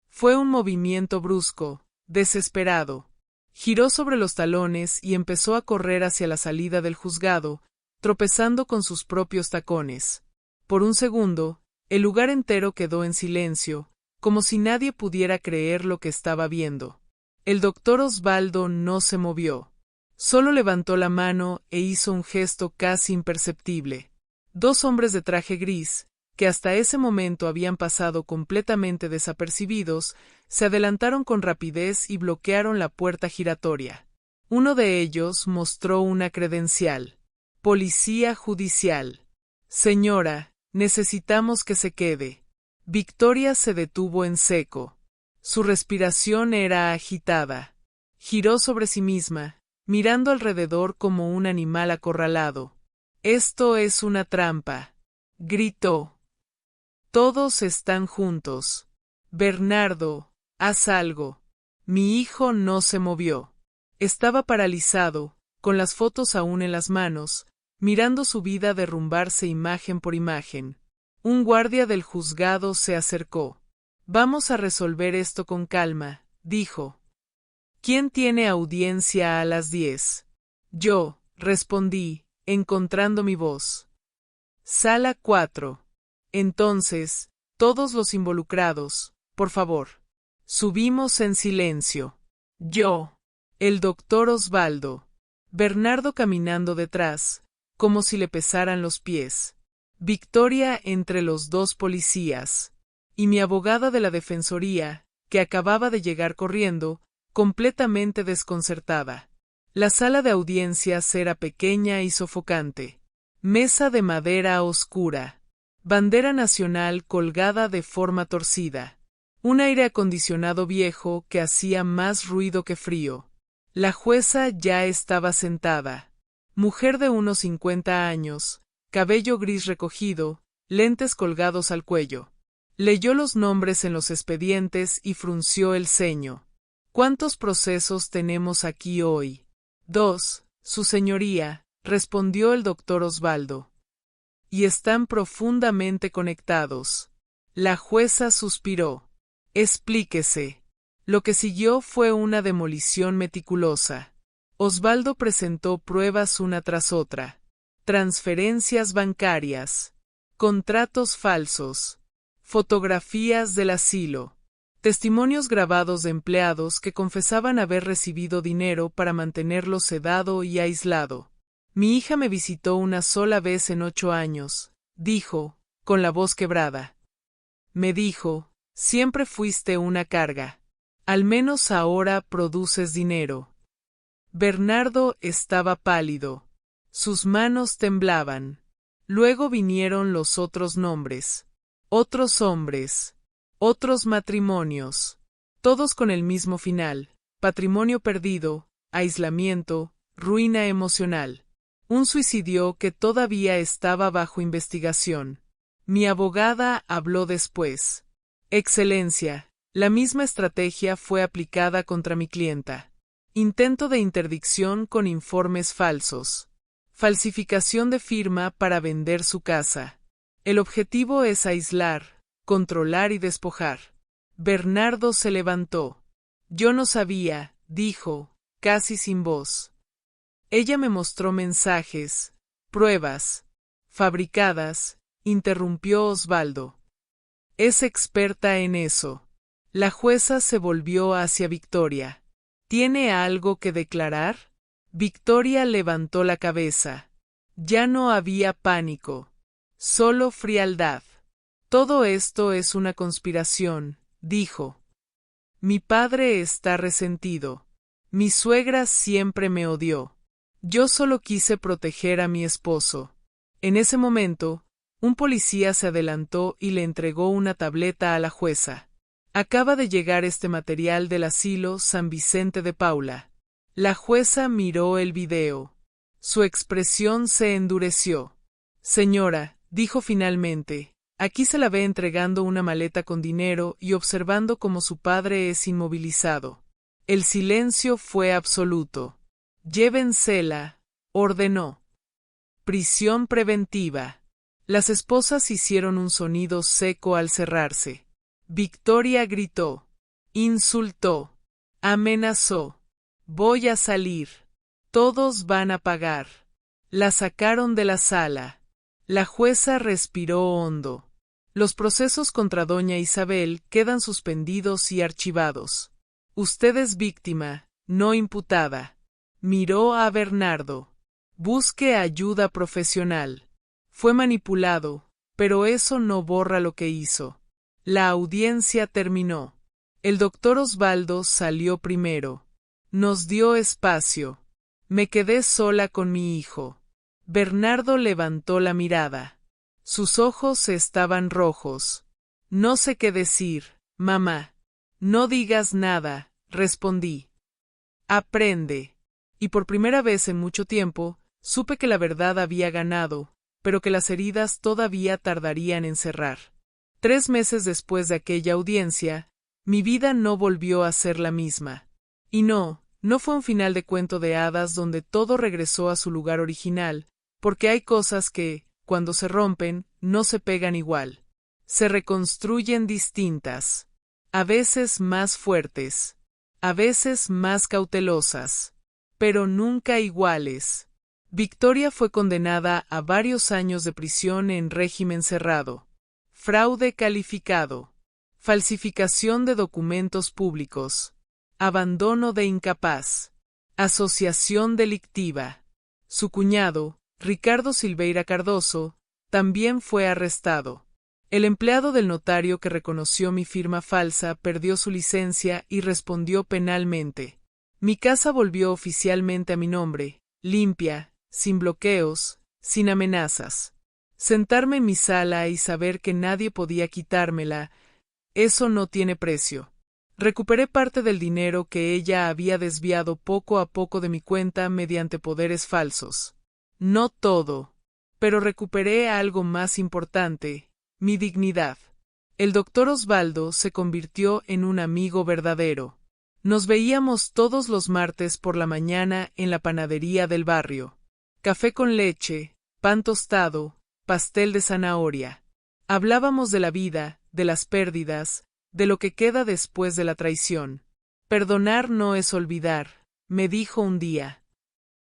Fue un movimiento brusco, desesperado. Giró sobre los talones y empezó a correr hacia la salida del juzgado, tropezando con sus propios tacones. Por un segundo, el lugar entero quedó en silencio, como si nadie pudiera creer lo que estaba viendo. El doctor Osvaldo no se movió. Solo levantó la mano e hizo un gesto casi imperceptible. 2 hombres de traje gris, que hasta ese momento habían pasado completamente desapercibidos, se adelantaron con rapidez y bloquearon la puerta giratoria. Uno de ellos mostró una credencial. Policía judicial. Señora, necesitamos que se quede. Victoria se detuvo en seco. Su respiración era agitada. Giró sobre sí misma, mirando alrededor como un animal acorralado. Esto es una trampa, gritó. Todos están juntos. Bernardo, haz algo. Mi hijo no se movió. Estaba paralizado, con las fotos aún en las manos, mirando su vida derrumbarse imagen por imagen. Un guardia del juzgado se acercó. Vamos a resolver esto con calma, dijo. ¿Quién tiene audiencia a las 10? Yo, respondí, encontrando mi voz. Sala 4. Entonces, todos los involucrados, por favor. Subimos en silencio. Yo. El doctor Osvaldo. Bernardo caminando detrás, como si le pesaran los pies. Victoria entre los dos policías. Y mi abogada de la defensoría, que acababa de llegar corriendo, completamente desconcertada. La sala de audiencias era pequeña y sofocante. Mesa de madera oscura. Bandera nacional colgada de forma torcida. Un aire acondicionado viejo que hacía más ruido que frío. La jueza ya estaba sentada. Mujer de unos 50 años, cabello gris recogido, lentes colgados al cuello. Leyó los nombres en los expedientes y frunció el ceño. ¿Cuántos procesos tenemos aquí hoy? 2, su señoría, respondió el doctor Osvaldo. Y están profundamente conectados. La jueza suspiró. Explíquese. Lo que siguió fue una demolición meticulosa. Osvaldo presentó pruebas una tras otra. Transferencias bancarias. Contratos falsos. Fotografías del asilo. Testimonios grabados de empleados que confesaban haber recibido dinero para mantenerlo sedado y aislado. Mi hija me visitó una sola vez en 8 años, dijo, con la voz quebrada. Me dijo, siempre fuiste una carga. Al menos ahora produces dinero. Bernardo estaba pálido. Sus manos temblaban. Luego vinieron los otros nombres. Otros hombres. Otros matrimonios. Todos con el mismo final. Patrimonio perdido, aislamiento, ruina emocional. Un suicidio que todavía estaba bajo investigación. Mi abogada habló después. Excelencia. La misma estrategia fue aplicada contra mi clienta. Intento de interdicción con informes falsos. Falsificación de firma para vender su casa. El objetivo es aislar, controlar y despojar. Bernardo se levantó. Yo no sabía, dijo, casi sin voz. Ella me mostró mensajes, pruebas, fabricadas, interrumpió Osvaldo. Es experta en eso. La jueza se volvió hacia Victoria. ¿Tiene algo que declarar? Victoria levantó la cabeza. Ya no había pánico, solo frialdad. Todo esto es una conspiración, dijo. Mi padre está resentido. Mi suegra siempre me odió. Yo solo quise proteger a mi esposo. En ese momento, un policía se adelantó y le entregó una tableta a la jueza. Acaba de llegar este material del asilo San Vicente de Paula. La jueza miró el video. Su expresión se endureció. Señora, dijo finalmente, aquí se la ve entregando una maleta con dinero y observando cómo su padre es inmovilizado. El silencio fue absoluto. Llévensela, ordenó. Prisión preventiva. Las esposas hicieron un sonido seco al cerrarse. Victoria gritó, insultó, amenazó. Voy a salir. Todos van a pagar. La sacaron de la sala. La jueza respiró hondo. Los procesos contra doña Isabel quedan suspendidos y archivados. Usted es víctima, no imputada. Miró a Bernardo. Busque ayuda profesional. Fue manipulado, pero eso no borra lo que hizo. La audiencia terminó. El doctor Osvaldo salió primero. Nos dio espacio. Me quedé sola con mi hijo. Bernardo levantó la mirada. Sus ojos estaban rojos. No sé qué decir, mamá. No digas nada, respondí. Aprende. Y por primera vez en mucho tiempo, supe que la verdad había ganado, pero que las heridas todavía tardarían en cerrar. 3 meses después de aquella audiencia, mi vida no volvió a ser la misma. Y no fue un final de cuento de hadas donde todo regresó a su lugar original, porque hay cosas que, cuando se rompen, no se pegan igual. Se reconstruyen distintas. A veces más fuertes. A veces más cautelosas. Pero nunca iguales. Victoria fue condenada a varios años de prisión en régimen cerrado. Fraude calificado. Falsificación de documentos públicos. Abandono de incapaz. Asociación delictiva. Su cuñado, Ricardo Silveira Cardoso, también fue arrestado. El empleado del notario que reconoció mi firma falsa perdió su licencia y respondió penalmente. Mi casa volvió oficialmente a mi nombre, limpia, sin bloqueos, sin amenazas. Sentarme en mi sala y saber que nadie podía quitármela, eso no tiene precio. Recuperé parte del dinero que ella había desviado poco a poco de mi cuenta mediante poderes falsos. No todo, pero recuperé algo más importante, mi dignidad. El doctor Osvaldo se convirtió en un amigo verdadero. Nos veíamos todos los martes por la mañana en la panadería del barrio. Café con leche, pan tostado, pastel de zanahoria. Hablábamos de la vida, de las pérdidas, de lo que queda después de la traición. Perdonar no es olvidar, me dijo un día.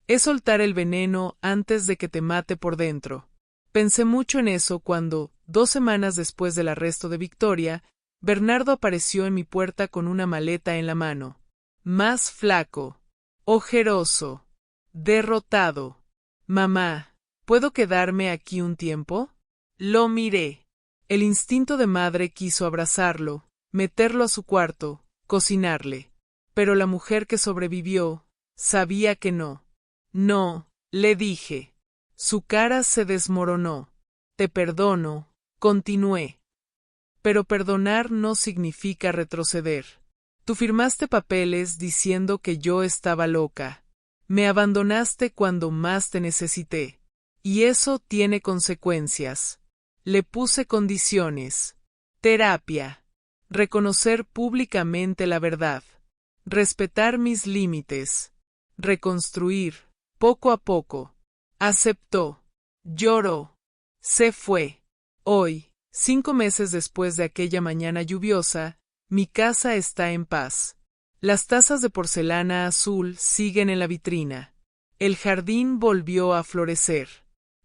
Es soltar el veneno antes de que te mate por dentro. Pensé mucho en eso cuando, 2 semanas después del arresto de Victoria, Bernardo apareció en mi puerta con una maleta en la mano. Más flaco, ojeroso, derrotado. Mamá, ¿puedo quedarme aquí un tiempo? Lo miré. El instinto de madre quiso abrazarlo, meterlo a su cuarto, cocinarle. Pero la mujer que sobrevivió, sabía que no. No, le dije. Su cara se desmoronó. Te perdono, continué. Pero perdonar no significa retroceder. Tú firmaste papeles diciendo que yo estaba loca. Me abandonaste cuando más te necesité. Y eso tiene consecuencias. Le puse condiciones. Terapia. Reconocer públicamente la verdad. Respetar mis límites. Reconstruir, poco a poco. Aceptó. Lloró. Se fue. Hoy, 5 meses después de aquella mañana lluviosa, mi casa está en paz. Las tazas de porcelana azul siguen en la vitrina. El jardín volvió a florecer.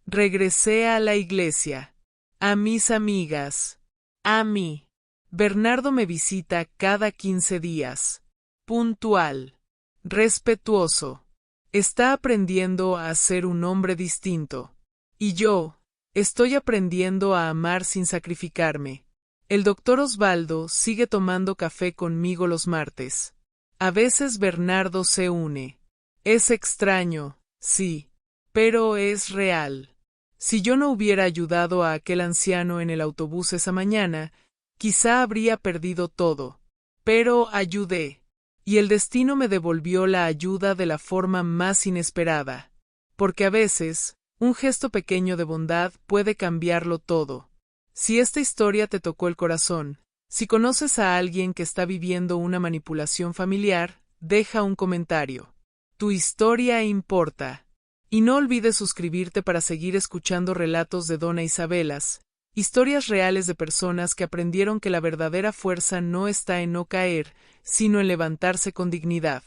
Regresé a la iglesia. A mis amigas. A mí. Bernardo me visita cada 15 días. Puntual. Respetuoso. Está aprendiendo a ser un hombre distinto. Y yo, estoy aprendiendo a amar sin sacrificarme. El doctor Osvaldo sigue tomando café conmigo los martes. A veces Bernardo se une. Es extraño, sí, pero es real. Si yo no hubiera ayudado a aquel anciano en el autobús esa mañana, quizá habría perdido todo. Pero ayudé. Y el destino me devolvió la ayuda de la forma más inesperada. Porque a veces, un gesto pequeño de bondad puede cambiarlo todo. Si esta historia te tocó el corazón, si conoces a alguien que está viviendo una manipulación familiar, deja un comentario. Tu historia importa. Y no olvides suscribirte para seguir escuchando relatos de Dona Isabelas, historias reales de personas que aprendieron que la verdadera fuerza no está en no caer, sino en levantarse con dignidad.